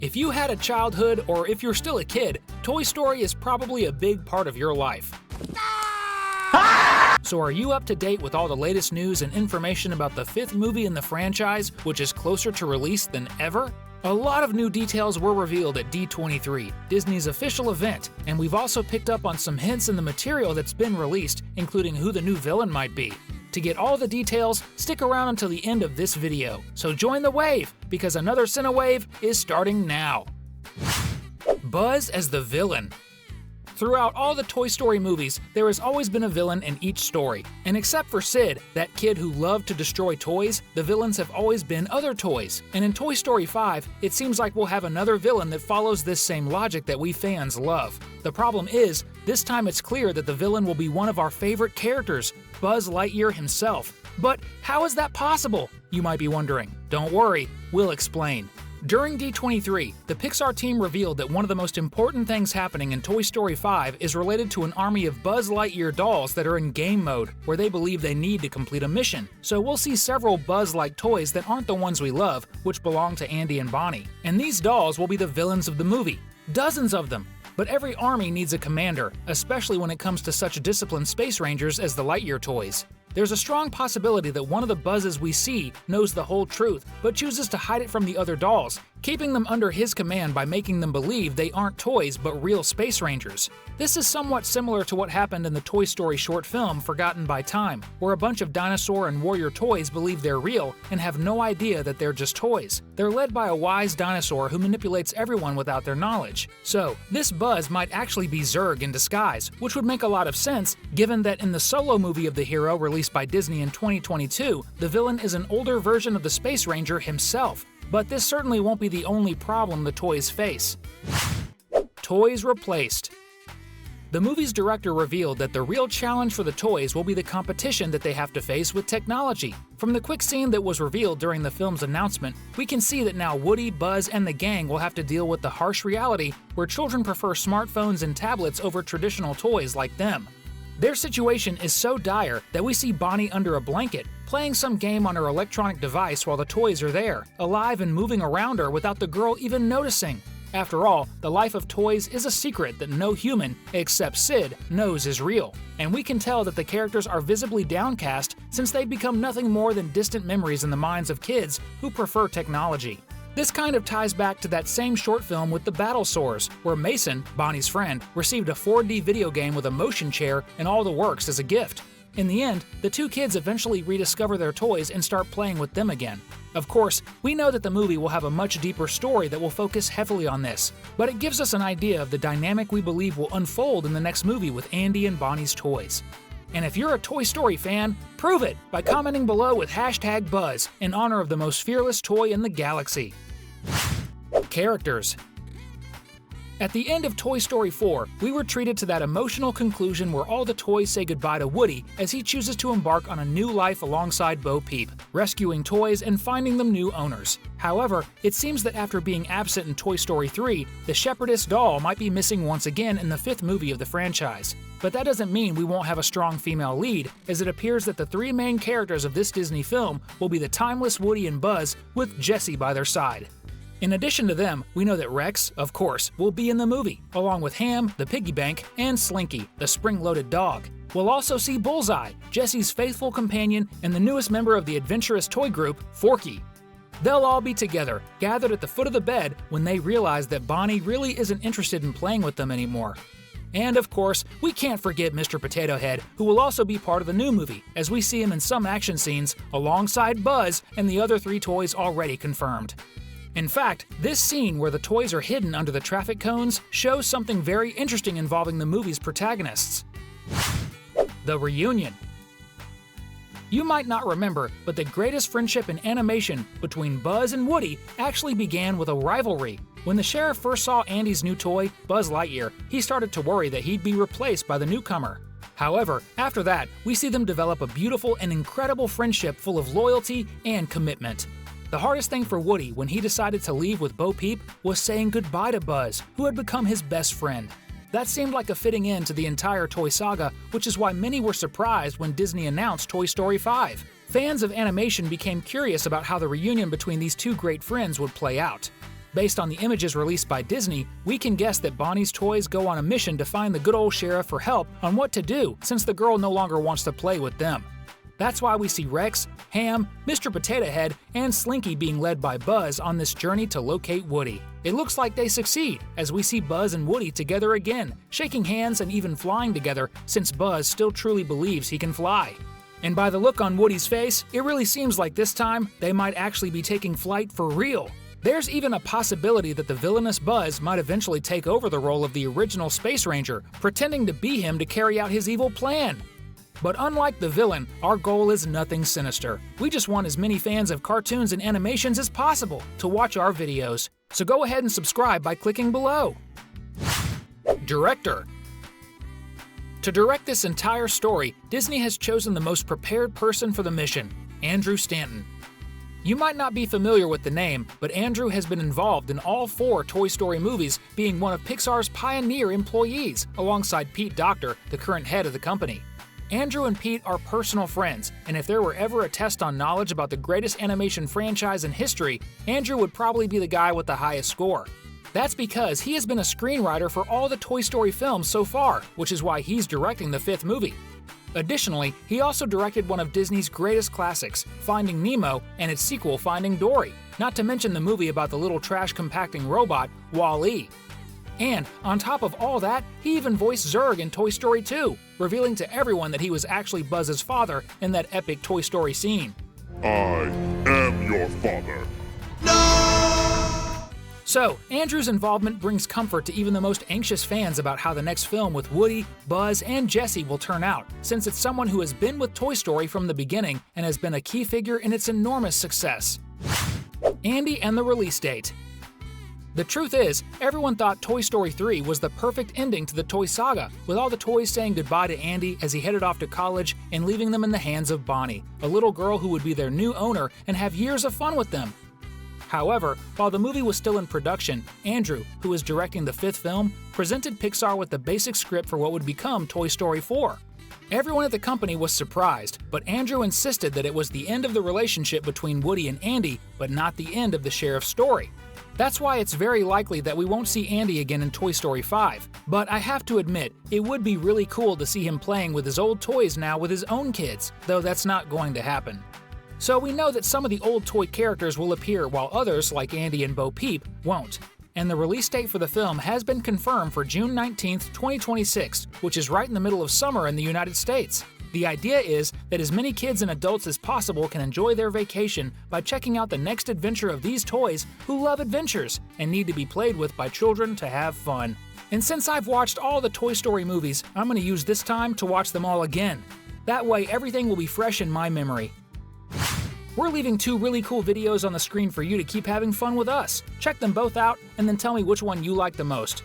If you had a childhood or if you're still a kid, Toy Story is probably a big part of your life. So are you up to date with all the latest news and information about the 5th movie in the franchise, which is closer to release than ever? A lot of new details were revealed at D23, Disney's official event, and we've also picked up on some hints in the material that's been released, including who the new villain might be. To get all the details, stick around until the end of this video. So join the wave, because another Cinewave is starting now. Buzz as the villain. Throughout all the Toy Story movies, there has always been a villain in each story. And except for Sid, that kid who loved to destroy toys, the villains have always been other toys. And in Toy Story 5, it seems like we'll have another villain that follows this same logic that we fans love. The problem is, this time it's clear that the villain will be one of our favorite characters, Buzz Lightyear himself. But how is that possible? You might be wondering. Don't worry, we'll explain. During D23, the Pixar team revealed that one of the most important things happening in Toy Story 5 is related to an army of Buzz Lightyear dolls that are in game mode, where they believe they need to complete a mission. So we'll see several Buzz-like toys that aren't the ones we love, which belong to Andy and Bonnie. And these dolls will be the villains of the movie. Dozens of them! But every army needs a commander, especially when it comes to such disciplined space rangers as the Lightyear toys. There's a strong possibility that one of the Buzzes we see knows the whole truth, but chooses to hide it from the other dolls, keeping them under his command by making them believe they aren't toys but real space rangers. This is somewhat similar to what happened in the Toy Story short film Forgotten by Time, where a bunch of dinosaur and warrior toys believe they're real and have no idea that they're just toys. They're led by a wise dinosaur who manipulates everyone without their knowledge. So, this Buzz might actually be Zurg in disguise, which would make a lot of sense given that in the solo movie of the hero released by Disney in 2022, the villain is an older version of the Space Ranger himself. But this certainly won't be the only problem the toys face. Toys replaced. The movie's director revealed that the real challenge for the toys will be the competition that they have to face with technology. From the quick scene that was revealed during the film's announcement, we can see that now Woody, Buzz, and the gang will have to deal with the harsh reality where children prefer smartphones and tablets over traditional toys like them. Their situation is so dire that we see Bonnie under a blanket, playing some game on her electronic device while the toys are there, alive and moving around her without the girl even noticing. After all, the life of toys is a secret that no human, except Sid, knows is real. And we can tell that the characters are visibly downcast since they've become nothing more than distant memories in the minds of kids who prefer technology. This kind of ties back to that same short film with the battle sores, where Mason, Bonnie's friend, received a 4D video game with a motion chair and all the works as a gift. In the end, the two kids eventually rediscover their toys and start playing with them again. Of course, we know that the movie will have a much deeper story that will focus heavily on this, but it gives us an idea of the dynamic we believe will unfold in the next movie with Andy and Bonnie's toys. And if you're a Toy Story fan, prove it by commenting below with #Buzz in honor of the most fearless toy in the galaxy. Characters. At the end of Toy Story 4, we were treated to that emotional conclusion where all the toys say goodbye to Woody as he chooses to embark on a new life alongside Bo Peep, rescuing toys and finding them new owners. However, it seems that after being absent in Toy Story 3, the Shepherdess doll might be missing once again in the 5th movie of the franchise. But that doesn't mean we won't have a strong female lead, as it appears that the 3 main characters of this Disney film will be the timeless Woody and Buzz with Jessie by their side. In addition to them, we know that Rex, of course, will be in the movie, along with Ham, the piggy bank, and Slinky, the spring-loaded dog. We'll also see Bullseye, Jessie's faithful companion, and the newest member of the adventurous toy group, Forky. They'll all be together, gathered at the foot of the bed when they realize that Bonnie really isn't interested in playing with them anymore. And of course, we can't forget Mr. Potato Head, who will also be part of the new movie, as we see him in some action scenes alongside Buzz and the other 3 toys already confirmed. In fact, this scene where the toys are hidden under the traffic cones shows something very interesting involving the movie's protagonists. The reunion. You might not remember, but the greatest friendship in animation between Buzz and Woody actually began with a rivalry. When the sheriff first saw Andy's new toy, Buzz Lightyear, he started to worry that he'd be replaced by the newcomer. However, after that, we see them develop a beautiful and incredible friendship full of loyalty and commitment. The hardest thing for Woody when he decided to leave with Bo Peep was saying goodbye to Buzz, who had become his best friend. That seemed like a fitting end to the entire toy saga, which is why many were surprised when Disney announced Toy Story 5. Fans of animation became curious about how the reunion between these two great friends would play out. Based on the images released by Disney, we can guess that Bonnie's toys go on a mission to find the good old sheriff for help on what to do since the girl no longer wants to play with them. That's why we see Rex, Ham, Mr. Potato Head, and Slinky being led by Buzz on this journey to locate Woody. It looks like they succeed, as we see Buzz and Woody together again, shaking hands and even flying together since Buzz still truly believes he can fly. And by the look on Woody's face, it really seems like this time they might actually be taking flight for real. There's even a possibility that the villainous Buzz might eventually take over the role of the original Space Ranger, pretending to be him to carry out his evil plan. But unlike the villain, our goal is nothing sinister. We just want as many fans of cartoons and animations as possible to watch our videos. So go ahead and subscribe by clicking below. Director. To direct this entire story, Disney has chosen the most prepared person for the mission, Andrew Stanton. You might not be familiar with the name, but Andrew has been involved in all 4 Toy Story movies, being one of Pixar's pioneer employees, alongside Pete Docter, the current head of the company. Andrew and Pete are personal friends, and if there were ever a test on knowledge about the greatest animation franchise in history, Andrew would probably be the guy with the highest score. That's because he has been a screenwriter for all the Toy Story films so far, which is why he's directing the 5th movie. Additionally, he also directed one of Disney's greatest classics, Finding Nemo, and its sequel, Finding Dory, not to mention the movie about the little trash-compacting robot, Wall-E. And on top of all that, he even voiced Zurg in Toy Story 2, revealing to everyone that he was actually Buzz's father in that epic Toy Story scene. I am your father. So, Andrew's involvement brings comfort to even the most anxious fans about how the next film with Woody, Buzz, and Jessie will turn out, since it's someone who has been with Toy Story from the beginning and has been a key figure in its enormous success. Andy and the release date. The truth is, everyone thought Toy Story 3 was the perfect ending to the toy saga, with all the toys saying goodbye to Andy as he headed off to college and leaving them in the hands of Bonnie, a little girl who would be their new owner and have years of fun with them. However, while the movie was still in production, Andrew, who was directing the 5th film, presented Pixar with the basic script for what would become Toy Story 4. Everyone at the company was surprised, but Andrew insisted that it was the end of the relationship between Woody and Andy, but not the end of the sheriff's story. That's why it's very likely that we won't see Andy again in Toy Story 5, but I have to admit, it would be really cool to see him playing with his old toys now with his own kids, though that's not going to happen. So we know that some of the old toy characters will appear while others, like Andy and Bo Peep, won't. And the release date for the film has been confirmed for June 19, 2026, which is right in the middle of summer in the United States. The idea is that as many kids and adults as possible can enjoy their vacation by checking out the next adventure of these toys who love adventures and need to be played with by children to have fun. And since I've watched all the Toy Story movies, I'm going to use this time to watch them all again. That way everything will be fresh in my memory. We're leaving 2 really cool videos on the screen for you to keep having fun with us. Check them both out and then tell me which one you like the most.